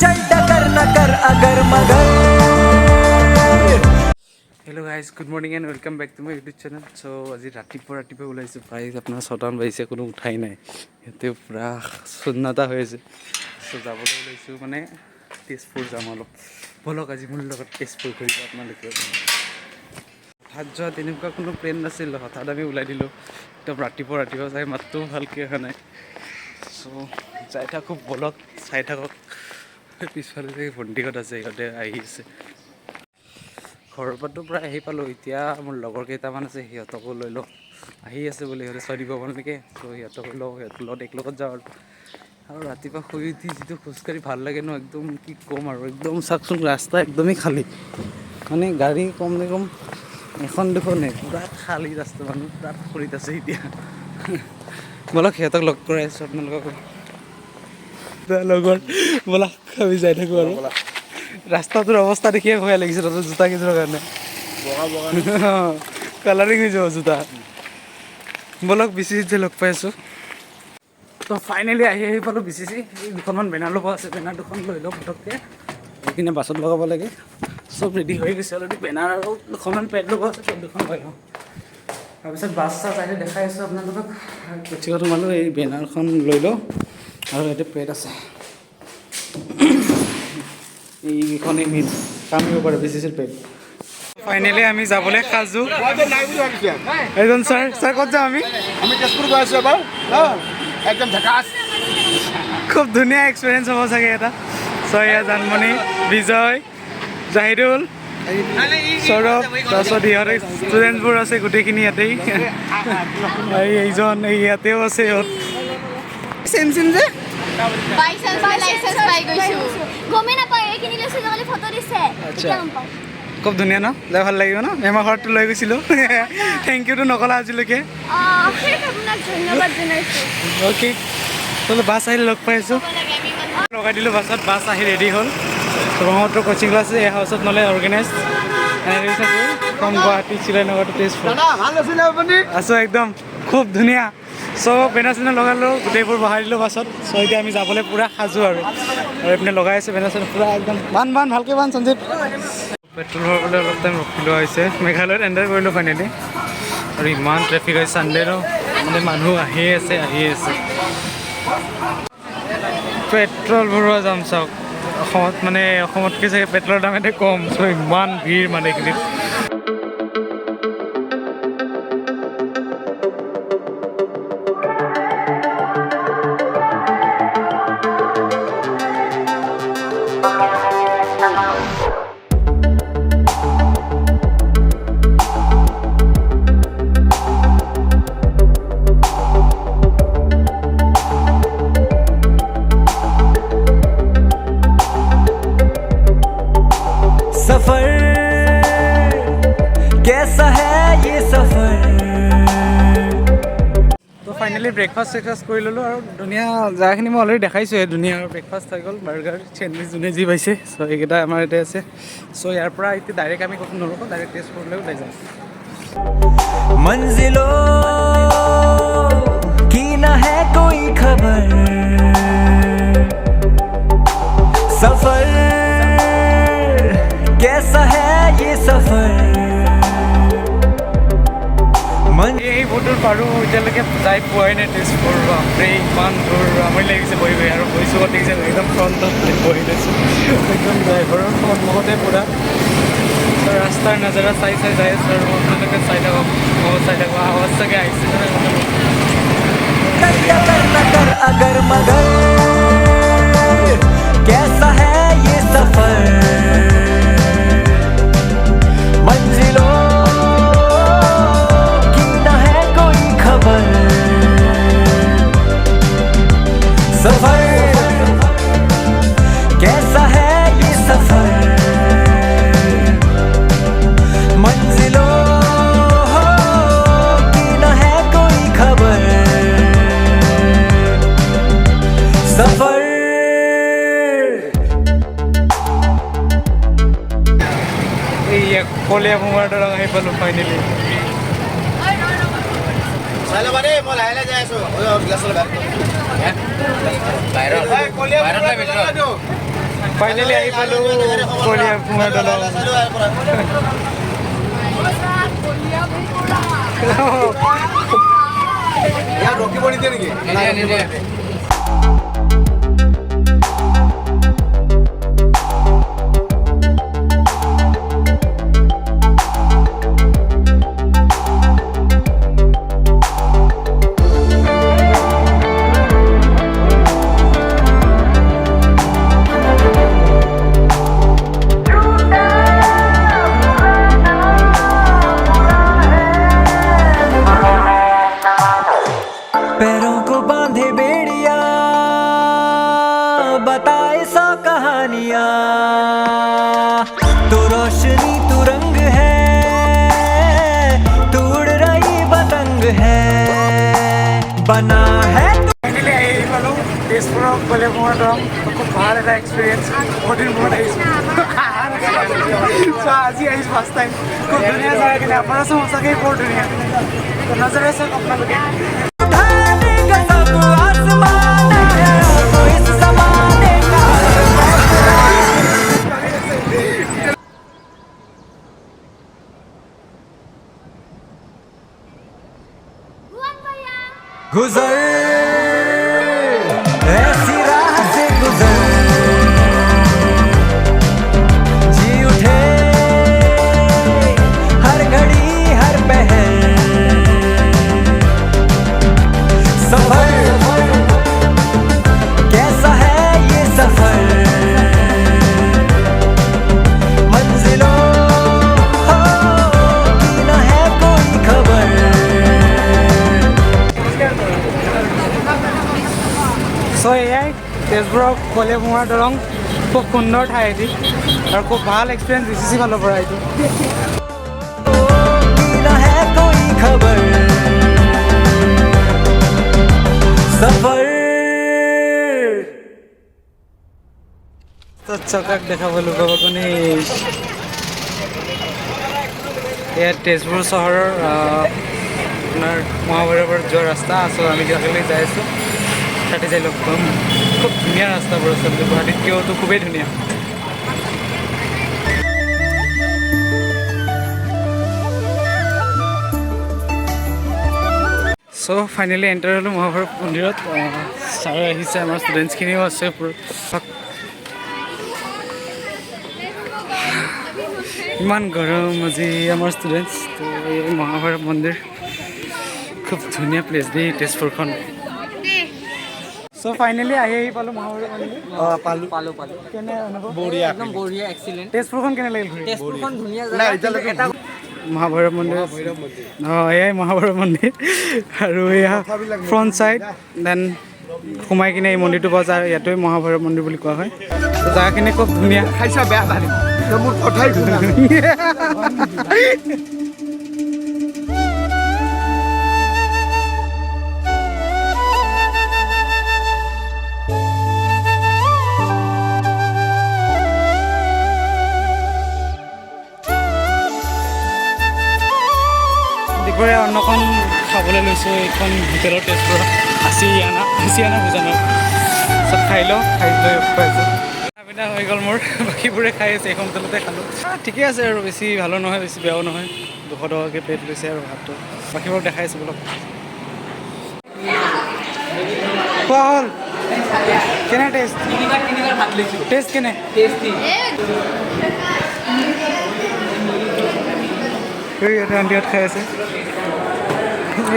Hello guys, good morning and welcome back to my YouTube channel. So আজি ৰাতিপুৱা ওলাইছো প্ৰায় আপোনাৰ 6টামান বাজিছে কোনো উঠাই নাই ইয়াতে পুৰা শূন্যতা হৈ আছে সো যাবলৈ ওলাইছো মানে তেজপুৰ যাম অলপ বলক আজি মোৰ লগত তেজপুৰ ঘূৰিব আপোনালোকে হঠাৎ যোৱা তেনেকুৱা কোনো প্লেন নাছিল হঠাৎ আমি ওলাই দিলো একদম ৰাতিপুৱা চাই মাতটো ভালকৈ অহা নাই সো যাই থাকোঁ বলক চাই থাকক পিছফালে যে ভণ্টিহঁত আছে সিহঁতে আহি আছে ঘৰৰ পৰাতো প্ৰায় আহি পালোঁ এতিয়া মোৰ লগৰ কেইটামান আছে সিহঁতকো লৈ লওঁ আহি আছে বুলি সিহঁতে চৈ দিব নেকি ত' সিহঁতকো লওঁ সিহঁতৰ লগত একলগত যাওঁ আৰু ৰাতিপুৱা শুই উঠি যিটো খোজকাঢ়ি ভাল লাগে ন একদম কি ক'ম আৰু একদম চাওকচোন ৰাস্তা একদমেই খালী মানে গাড়ী কমনে কম এখন দুখনে পুৰা খালী ৰাস্তা মানুহ পুৰা খৰিত আছে এতিয়া ব'লক সিহঁতক লগ কৰাই আছোঁ আপোনালোকক লগৰ ব'লা আমি যাই থাকোঁ আৰু ৰাস্তাটোৰ অৱস্থা দেখিয়ে ভয় লাগিছে তাতে জোতা কেইযোৰৰ কাৰণে কালাৰিং হৈ যাব জোতা ব'লক BCC লগ পাই আছোঁ তো ফাইনেলি আহি পালোঁ BCC এই দুখনমান বেনাৰ ল'ব আছে বেনাৰ দুখন লৈ লওঁ পটককৈ এইপিনে বাছত লগাব লাগে চব ৰেডি হৈ গৈছে অলৰেডি বেনাৰ আৰু দুখনমান পেড ল'ব আছে পেড দুখন লৈ লওঁ তাৰপিছত বাছ চাছ আহি দেখাই আছোঁ আপোনালোকক কোচিঙত সোমালোঁ এই বেনাৰখন লৈ লওঁ আৰু ইয়াতে পেড আছে এইখনেই মেইন কাম কৰিব পাৰে BCCৰ পেড ফাইনেলি আমি যাবলৈ সাজু এজন ছাৰ ক'ত যাওঁ আমি তেজপুৰ গৈ আছোঁ এবাৰ একদম ঝাকাছ খুব ধুনীয়া এক্সপিৰিয়েঞ্চ হ'ব চাগে এটা ছয়া জানমণি বিজয় জাহিদুল সৌৰভ তাৰপিছত ইহঁতে ষ্টুডেণ্টবোৰ আছে গোটেইখিনি ইয়াতেই এইজন ইয়াতেও আছে ইহঁত চেম যে খুব ধুনীয়া ন যাই ভাল লাগিব ন মেমাৰ ঘৰটো লৈ গৈছিলোঁ থেংক ইউটো নকলা আজিলৈকে অ'কে তলে বাছ আহিলে লগ পাই আছোঁ লগাই দিলোঁ বাছত বাছ আহি ৰেডি হ'ল ব্ৰহ্মপুত্ৰ কোচিং ক্লাছ এই হাউচত নহ'লে অৰ্গেনাইজ এনেকৈ থাকোঁ ফ্ৰম গুৱাহাটী চিলাইনগৰ টু তেজপুৰ আছোঁ একদম খুব ধুনীয়া চব বেনাৰ চেনাৰ লগালোঁ গোটেইবোৰ বহাই দিলোঁ বাছত চ' এতিয়া আমি যাবলৈ পূৰা সাজু আৰু এইপিনে লগাই আছে বেনাৰ চেনাৰ পূৰা একদম বান ভালকৈ বান সঞ্জীৱ পেট্ৰল ভৰাবলৈ অলপ টাইম ৰখি লোৱা হৈছে মেঘালয়ত এণ্টাৰ কৰিলোঁ ফাইনেলি আৰু ইমান ট্ৰেফিক হয় ছানডে'ৰো মানে মানুহ আহিয়ে আছে পেট্ৰল ভৰোৱা যাম চাওক অসমত মানে অসমতকৈ চাগে পেট্ৰলৰ দাম এতিয়া কম চ' ইমান ভিৰ মানে এইখিনিত सफर कैसा है ये सफर তো ফাইনেলি ব্ৰেকফাষ্ট কৰি ল'লোঁ আৰু ধুনীয়া জেগাখিনি মই অলৰেডি দেখাইছোঁহে ধুনীয়া আৰু ব্ৰেকফাষ্ট হৈ গ'ল বাৰ্গাৰ চেণ্ডউইচ যোনে যি পাইছে চ' এইকেইটা আমাৰ ইয়াতে আছে চ' ইয়াৰ পৰা এতিয়া ডাইৰেক্ট আমি ক'তো নৰখোঁ ডাইৰেক্ট তেজপুৰলৈ ওলাই যাম मंजिलों की ना है कोई खबर सफर कैसा है ये सफर এই বহু পাৰোঁ এতিয়ালৈকে যাই পোৱাই নাই তেজপুৰ বাপৰে ইমান দূৰ আমনি লাগিছে বহি আৰু গৈছোঁ দেখিছে একদম ফ্ৰণ্টত বহি লৈছোঁ একদম ড্ৰাইভাৰৰ সন্মুখতে পূৰা ৰাস্তাৰ নাজাৰা চাই যাই আছোঁ আৰু আপোনালোকে চাই থাকক আৱাজ চাগে আহিছে अगर मगर कैसा है ये सफर मंजिलों की ना है कोई खबर सफर कैसा है ये सफर मंजिलों की ना है कोई खबर सफर এই কলীয়া ভোমাৰ দৰং আহি পালোঁ ফাইনেলি ফাইনেলি আহি পালোঁ কলীয়া ভোঁৱা দলং। ইয়াত ৰখিব নিদিয়ে নেকি? पैरों को बांधे बेड़िया बताए सौ कहानियां तू रोशनी तू रंग है तू उड़ रही पतंग है बना है ফাইনেলি আহি পালোঁ তেজপুৰৰ কলীয়া ভোঁৱা দলং। খুব ভাল এটা এক্সপিৰিয়েঞ্চ, বহুত দিন মূৰত আহিছোঁ। আজি আহিছোঁ ফাৰ্ষ্ট টাইম। খুব ধুনীয়া জেগাখিনি, আপোনাৰ চব সঁচাকৈ বৰ ধুনীয়া। নজৰে চাওক আপোনালোকে। उठाने का सब आसमान है तो इस ज़माने का गुजर ऐसी राह से गुजर जी उठे हर घड़ी हर पहर सफर कैसा है ये सफर मंजिलों हो की न है कोई खबर চ' এয়াই তেজপুৰৰ কলীয়া ভোঁৱা দলং। খুব সুন্দৰ ঠাই এটি আৰু খুব ভাল এক্সপিৰিয়েঞ্চ DCC ফালৰ পৰা এইটো। की न है कोई खबर सफर তো চকাক দেখাবলৈ পাব গণেশ। এয়া তেজপুৰ চহৰৰ আপোনাৰ মহাভৈৰৱৰ যোৱা ৰাস্তা আছোঁ। আমি তালৈ যাই আছোঁ, তাতে যাই লগ পাম। খুব ধুনীয়া ৰাস্তাবোৰ আচলতে, গুৱাহাটীতকৈওতো খুবেই ধুনীয়া। চ' ফাইনেলি এণ্টাৰ হ'লোঁ মহাভৈৰৱ মন্দিৰত। ছাৰ আহিছে, আমাৰ ষ্টুডেণ্টছখিনিও আছে। ইমান গৰম আজি আমাৰ ষ্টুডেণ্টছ। তো এই মহাভৈৰৱ মন্দিৰ খুব ধুনীয়া প্লেচ দেই তেজপুৰখন। চ' ফাইনেলি আহি পালোঁ মহাভৈৰৱ মন্দিৰ। পালো কেনে অনুভৱ? বঢ়িয়া। একদম বঢ়িয়া এক্সিলেণ্ট তেজপুৰখন কেনে লাগিল ঘূৰি? তেজপুৰখন ধুনীয়া নাই, জেগা এতিয়ালৈকে এটা মহাভৈৰৱ মন্দিৰ। অঁ, এয়াই মহাভৈৰৱ মন্দিৰ। আৰু এয়া ফ্ৰণ্ট ছাইড, দেন সোমাই কিনে এই মন্দিৰটো পোৱা যায়। ইয়াতে মহাভৈৰৱ মন্দিৰ বুলি কোৱা হয়। তো জেগাখিনি খুব ধুনীয়া। খাইছা বেয়া পানী। তই মোৰ কথাই শুনা নাই। দুপৰীয়া অন্নখন খাবলৈ লৈছোঁ এইখন হোটেলৰ তেজপুৰত। হাচিয়ানা ভোজনৰ চব খাই লওঁ, খাই লৈ খুৱাইছোঁ। খানা পিনা হৈ গ'ল মোৰ, বাকীবোৰে খাই আছে। এইখন হোটেলতে খালোঁ। ঠিকে আছে আৰু, বেছি ভালো নহয় বেছি বেয়াও নহয়। 200 টকাকৈ প্লেট লৈছে আৰু ভাতটো। বাকীবোৰ দেখাই আছোঁ বলক। খোৱা হ'ল? কেনে টেষ্ট? টেষ্ট কেনে? এই ইয়াতে আণ্টিহঁত খাই আছে।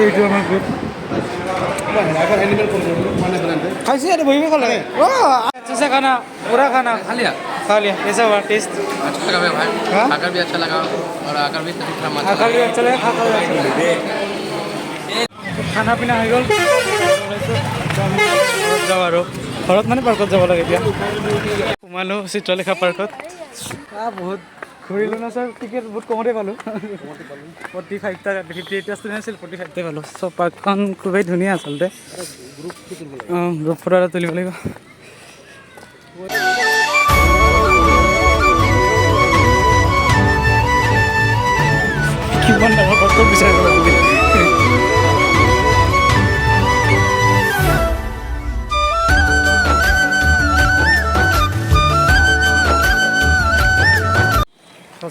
এইটো আমাৰ গ্ৰুপ খাইছে। ইয়াতে বহিব ক'লে अच्छा से खाना, पूरा खाना खा लिया। कैसा हुआ टेस्ट? अच्छा लगा मेरे भाई, हाँ? खाकर भी अच्छा लगा और आकर भी तभी थोड़ा मन खाकर भी अच्छा लगा, खाकर भी अच्छा लगा। खाना পিনা হৈ গ'ল। ঘৰত যাওঁ আৰু ঘৰত মানে পাৰ্কত যাব লাগে। এতিয়া সোমালোঁ চিত্ৰলেখা পাৰ্কত। বহুত ঘূৰিলোঁ ন ছাৰ। টিকেট বহুত কমতে পালোঁ। 45 টকা, 58টা ষ্টুডেণ্ট আছিল, 45তে পালোঁ। চ' পাৰ্কখন খুবেই ধুনীয়া আচলতে। অঁ, গ্ৰুপ ফটো এটা তুলিব লাগিব। কিমান ডাঙৰ পাৰ্কত বিচাৰিব লাগিব।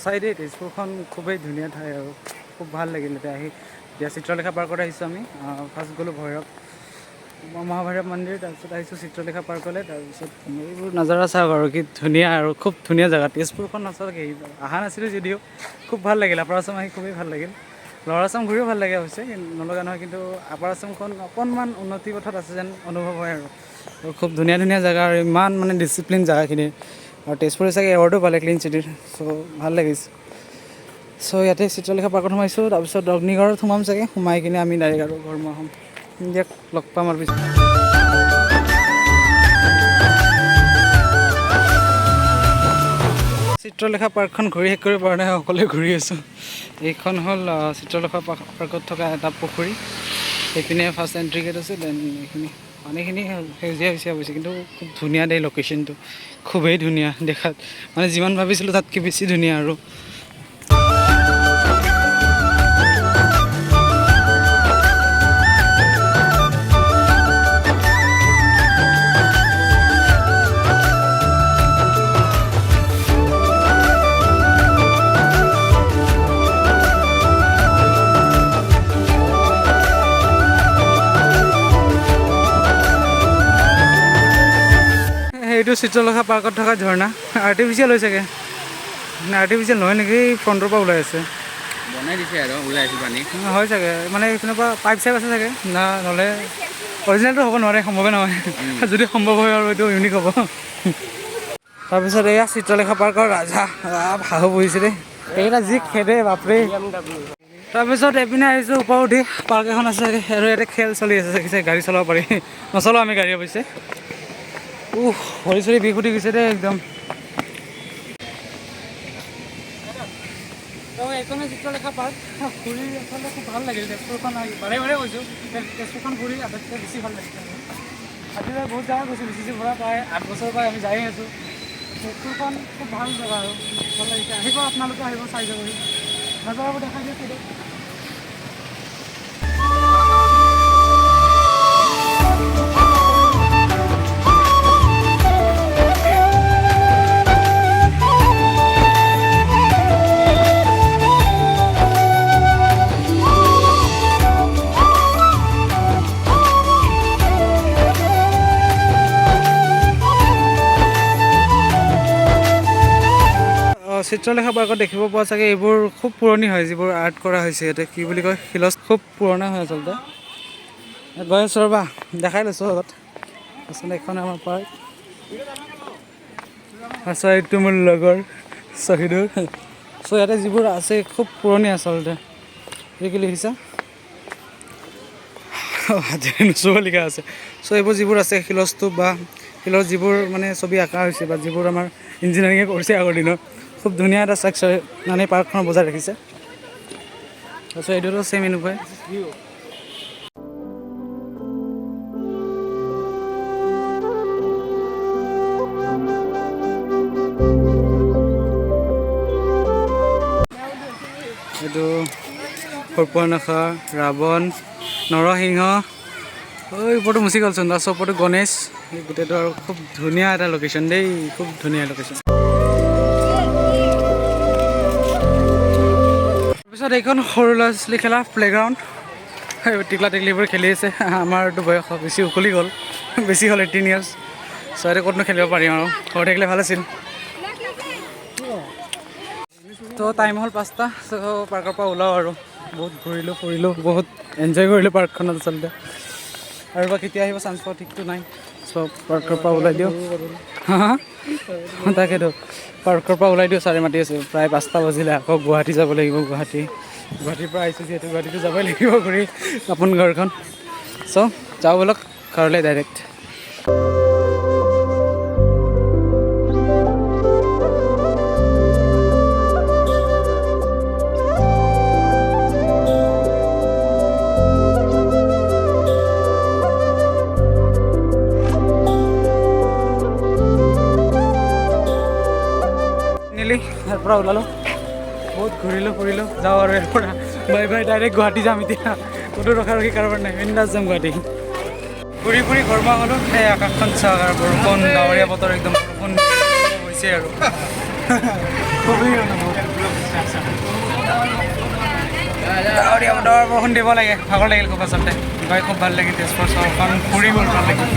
সঁচাই দেই তেজপুৰখন খুবেই ধুনীয়া ঠাই আৰু খুব ভাল লাগিল এতিয়া আহি। এতিয়া চিত্ৰলেখা পাৰ্কত আহিছোঁ আমি। ফাৰ্ষ্ট গ'লোঁ ভৈৰৱ মহাভৈৰৱ মন্দিৰ, তাৰপিছত আহিছোঁ চিত্ৰলেখা পাৰ্কলৈ। তাৰপিছত এইবোৰ নজাৰা চাওক আৰু কি ধুনীয়া আৰু খুব ধুনীয়া জেগা। তেজপুৰখন নচলকৈ অহা নাছিলোঁ যদিও খুব ভাল লাগিল। আপাৰ আছাম আহি খুবেই ভাল লাগিল। ল'ৱাৰ আছাম ঘূৰিও ভাল লাগে অৱশ্যে, নলগা নহয়, কিন্তু আপাৰ আছামখন অকণমান উন্নতি পথত আছে যেন অনুভৱ হয় আৰু খুব ধুনীয়া ধুনীয়া জেগা আৰু ইমান মানে ডিচিপ্লিন জেগাখিনি। আৰু তেজপুৰে চাগে এৱাৰ্ডো পালে ক্লিন চিটিৰ, চ' ভাল লাগিছে। চ' ইয়াতে চিত্ৰলেখা পাৰ্কত সোমাইছোঁ, তাৰপিছত অগ্নিগড়ত সোমাম চাগে। সোমাই কিনে আমি ডাইৰেক্ট আৰু ঘৰমুৱা হ'ম। দিয়ক লগ পাম আৰু পিছত। চিত্ৰলেখা পাৰ্কখন ঘূৰি শেষ কৰিব পৰা নাই, অকলে ঘূৰি আছোঁ। এইখন হ'ল চিত্ৰলেখা পাৰ্কত থকা এটা পুখুৰী। সেইপিনে ফাৰ্ষ্ট এণ্ট্ৰি গেট আছে, দেন এইখিনি পানীখিনি সেউজীয়া হৈছে অৱশ্যে, কিন্তু খুব ধুনীয়া দেই লোকেশ্যনটো, খুবেই ধুনীয়া দেখাত। মানে যিমান ভাবিছিলোঁ তাতকৈ বেছি ধুনীয়া আৰু। এইটো চিত্ৰলেখা পাৰ্কত থকা ঝৰ্ণা, আৰ্টিফিচিয়েল হৈ চাগে, আৰ্টিফিচিয়েল নহয় নেকি, ফ্ৰণ্টৰ পৰা ওলাই আছে, বনাই দিছে আৰু ওলাই আছে পানী। হয় চাগে, মানে এইপিনৰ পৰা পাইপ চাইপ আছে চাগে, না নহ'লে অৰিজিনেলটো হ'ব নোৱাৰে, সম্ভৱে নহয়। যদি সম্ভৱ হয় আৰু এইটো ইউনিক হ'ব। তাৰপিছত এয়া চিত্ৰলেখা পাৰ্কৰ ৰাজা শাহু বহিছে দেই, এইকেইটা যি খেদে বাপৰে। তাৰপিছত এইপিনে আহিছোঁ ওপৰ উঠি, পাৰ্ক এখন আছে আৰু ইয়াতে খেল চলি আছে চাগে, গাড়ী চলাব পাৰি, নচলাওঁ আমি গাড়ী অৱশ্যে। ভৰি চৰি বিষ উঠি গৈছে দেই একদম। এইখনে চিত্ৰলেখা পাৰ্ক ঘূৰি আচলতে খুব ভাল লাগিল। তেজপুৰখন বাৰে বাৰে কৈছোঁ, তেজপুৰখন ঘূৰি আটাইতকৈ বেছি ভাল লাগিছে। আজিলৈ বহুত জেগা গৈছোঁ, বেছি ঘূৰা প্ৰায় 8 বছৰৰ পৰা আমি যাই আছোঁ। তেজপুৰখন খুব ভাল জেগা আৰু ভাল লাগিছে। আহিব আপোনালোকে, আহিব চাই যাবহি, নজৰাবোৰ দেখাই দিয়ক সেইটো। চিত্ৰলেখা পাৰ্কত দেখিব পোৱা চাগে এইবোৰ খুব পুৰণি হয়, যিবোৰ আৰ্ট কৰা হৈছে ইয়াতে, কি বুলি কয়, শিলত খুব পুৰণা হয় আচলতে। গৈ আছোঁ ৰ'বা, দেখাই লৈছোঁ আগত। আচলতে এইখন আমাৰ পাৰ্ক। আচ্ছা, এইটো মোৰ লগৰ শ্বহীদুৰ। চ' ইয়াতে যিবোৰ আছে খুব পুৰণি আচলতে। এই কি লিখিছা? নচুব লিখা আছে। চ' এইবোৰ যিবোৰ আছে শিলস্তূপ বা শিলৰ যিবোৰ মানে ছবি আঁকা হৈছে বা যিবোৰ আমাৰ ইঞ্জিনিয়াৰিঙে কৰিছে আগৰ দিনত, খুব ধুনীয়া এটা ষ্ট্ৰাকচাৰ মানে পাৰ্কখন বজাই ৰাখিছে। তাৰপিছত এইটোতো ছেম এনেকুৱাই। এইটো সৰ্পনাখা, ৰাৱণ, নৰসিংহ, ওই ওপৰতো মুচি গ'লচোন, তাৰপিছত ওপৰতো গণেশ। এই গোটেইটো আৰু খুব ধুনীয়া এটা লোকেশ্যন দেই, খুব ধুনীয়া লোকেশ্যন। তাৰপিছত এইখন সৰু ল'ৰা ছোৱালী খেলা প্লে'গ্ৰাউণ্ড, টিকলা টিকলিবোৰ খেলি আছে। আমাৰতো বয়স বেছি উকলি গ'ল, বেছি হ'ল 18 years। চ' ইয়াতে ক'তনো খেলিব পাৰিম আৰু, ঘৰত থাকিলে ভাল আছিল। তো টাইম হ'ল 5টা। চ' পাৰ্কৰ পৰা ওলাওঁ আৰু বহুত ঘূৰিলোঁ ফুৰিলোঁ, বহুত এনজয় কৰিলোঁ পাৰ্কখনত আচলতে। আৰু বা কেতিয়া আহিব চান্স পোৱা ঠিকটো নাই। চ' পাৰ্কৰ পৰা ওলাই দিওঁ। তাকেতো পাৰ্কৰ পৰা ওলাই দিওঁ, চাৰে মাতি আছোঁ, প্ৰায় 5টা বাজিলে। আকৌ গুৱাহাটী যাব লাগিব, গুৱাহাটীৰ পৰা আহিছোঁ যিহেতু গুৱাহাটীতো যাবই লাগিব ঘূৰি আপোন ঘৰখন। চ' যাওঁ ব'লক ঘৰলৈ ডাইৰেক্ট। ইয়াৰ পৰা ওলালোঁ, বহুত ঘূৰিলোঁ ফুৰিলোঁ, যাওঁ আৰু ইয়াৰ পৰা বাই বাই, ডাইৰেক্ট গুৱাহাটী যাম এতিয়া। ক'তো ৰখা ৰখি কাৰোবাৰ নাই, বিন্দাছ যাম গুৱাহাটী। ঘূৰি ফুৰি ঘৰমুৱা হ'লোঁ। সেই আকাশখন চাওক আৰু বৰষুণ, ডাৱৰীয়া বতৰ, একদম বৰষুণ হৈছে আৰু খুবেই ডাৱৰীয়া বতৰ বৰষুণ দিব লাগে ভাগৰ লাগিল খুব আচলতে গৈ খুব ভাল লাগিল তেজপুৰ চহৰখন ফুৰি গ'ল ভাল লাগিল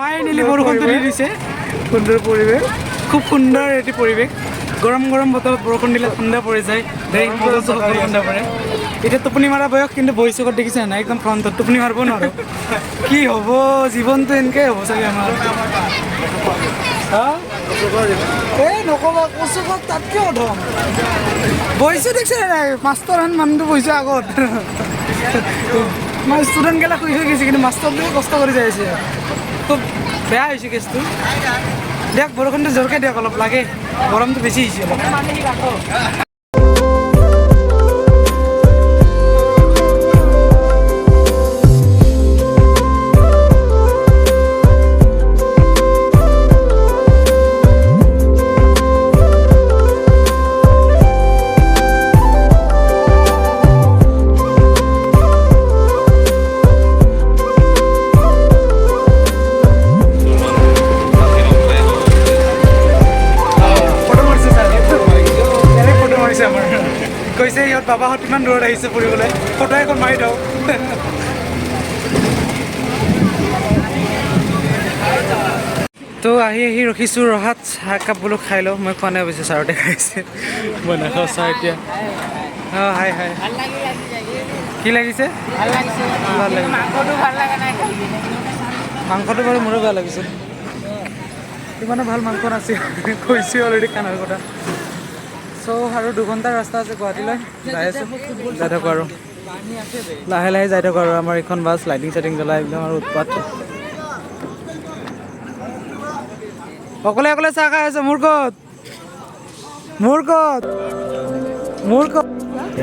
ফাইনেলি বৰষুণটো দি দিছে সুন্দৰ পৰিৱেশ খুব সুন্দৰ এটি পৰিৱেশ গৰম গৰম বতৰত বৰষুণ দিলে ঠাণ্ডা পৰি যায় ঠাণ্ডা পৰে এতিয়া টোপনি মাৰা বয়স কিন্তু বহি চকত দেখিছে নাই একদম ফ্ৰণ্টত টোপনি মাৰিব নোৱাৰোঁ কি হ'ব জীৱনটো এনেকৈ হ'ব চাগে আমাৰ এই নক'বা কচুকত তাতকৈ অধম বহিছোঁ দেখিছে নাই মাষ্টৰহান মানুহটো বহিছোঁ আগত মই ষ্টুডেণ্টগিলা শুই হৈ গৈছে কিন্তু মাষ্টৰটোৱে কষ্ট কৰি যাই আছে খুব বেয়া হৈছে কেছটো দিয়ক বৰষুণটো জোৰকৈ দিয়ক অলপ লাগে গৰমটো বেছি হৈছে অলপ কৈছে ইহঁত বাবাহঁত ইমান দূৰত আহিছে ফুৰিবলৈ ফটো এখন মাৰি দিওঁ তো আহি ৰখিছোঁ ৰহাত চাহ একাপ বোলো খাই লওঁ মই খোৱা নাই অৱশ্যে ছাৰতে খাইছে মই নাখাওঁ চাহ এতিয়া অঁ হাই হাই কি লাগিছে ভাল লাগিছে মাংসটো বাৰু মোৰো বেয়া লাগিছে ইমানো ভাল মাংস নাছিল কৈছোঁ অলৰেডি খানাৰ কথা চ' আৰু 2 ঘণ্টাৰ ৰাস্তা আছে গুৱাহাটীলৈ যাই আছোঁ যাই থাকোঁ আৰু লাহে লাহে যাই থাকোঁ আৰু আমাৰ এইখন বাছ লাইটিং চাইটিং জ্বলাই একদম আৰু উৎপাত অকলে অকলে চাহ খাই আছে মোৰ ক'ত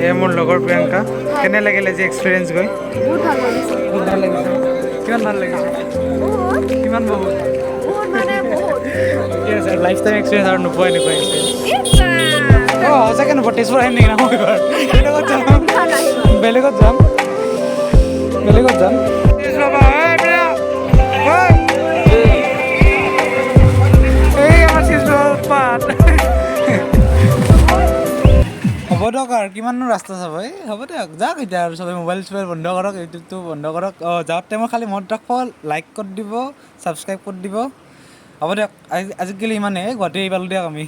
এয়া মোৰ লগৰ প্ৰিয়ংকা কেনে লাগিলে আজি এক্সপিৰিয়েঞ্চ গৈ বহুত ভাল লাগিছে কিমান ভাল লাগিছে কিমান বহুত লাইফ টাইম এক্সপিৰিয়েঞ্চ আৰু নোপোৱাই অঁ সঁচাকৈ নোপোৱা তেজপুৰ আহিম নেকি না মই এবাৰ বেলেগত যাম এই আমাৰ তেজপুৰৰ উৎপাত হ'ব দিয়ক আৰু কিমাননো ৰাস্তা চাব এই হ'ব দিয়ক যাওক এতিয়া আৰু চবেই মোবাইল বন্ধ কৰক ইউটিউবটো বন্ধ কৰক যাওঁতে টাইমত খালি মনত ৰাখিব লাইক কৰি দিব ছাবস্ক্ৰাইব কৰি দিব হ'ব দিয়ক আজিকালি ইমানেই গুৱাহাটী আহিব দিয়ক আমি